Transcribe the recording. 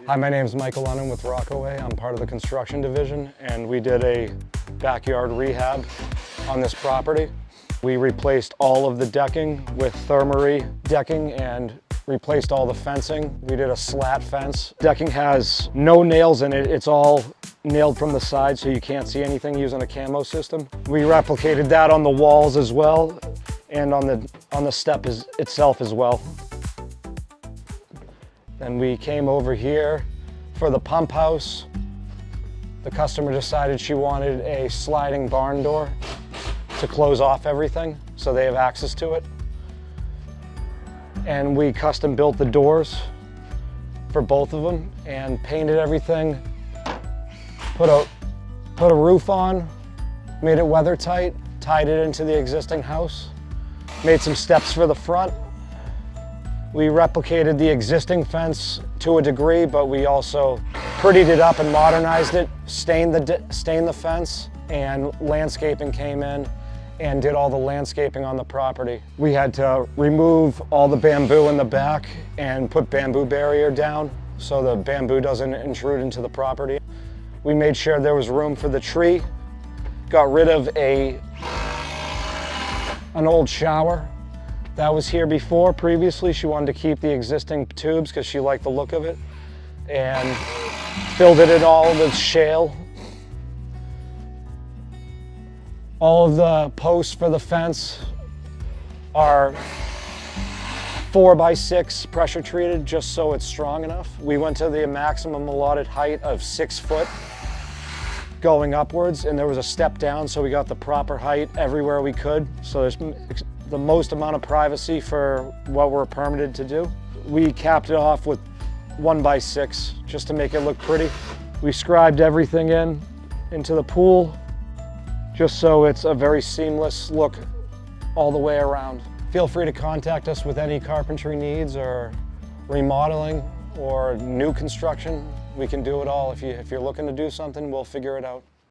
Hi, my name is Mike London with Rockaway. I'm part of the construction division, and we did a backyard rehab on this property. We replaced all of the decking with Thermory decking and replaced all the fencing. We did a slat fence. Decking has no nails in it. It's all nailed from the side so you can't see anything using a camo system. We replicated that on the walls as well and on the step itself as well. Then we came over here for the pump house. The customer decided she wanted a sliding barn door to close off everything so they have access to it. And we custom built the doors for both of them and painted everything, put a roof on, made it weather tight, tied it into the existing house, made some steps for the front. We replicated the existing fence to a degree, but we also prettied it up and modernized it, stained the fence, and landscaping came in and did all the landscaping on the property. We had to remove all the bamboo in the back and put bamboo barrier down so the bamboo doesn't intrude into the property. We made sure there was room for the tree, got rid of an old shower that was here previously. She wanted to keep the existing tubes because she liked the look of it, and filled it in all with shale. All of the posts for the fence are 4x6 pressure treated just so it's strong enough. We went to the maximum allotted height of 6 foot going upwards, and there was a step down, so we got the proper height everywhere we could. So there's the most amount of privacy for what we're permitted to do. We capped it off with 1x6 just to make it look pretty. We scribed everything into the pool just so it's a very seamless look all the way around. Feel free to contact us with any carpentry needs or remodeling or new construction. We can do it all. If you're looking to do something, we'll figure it out.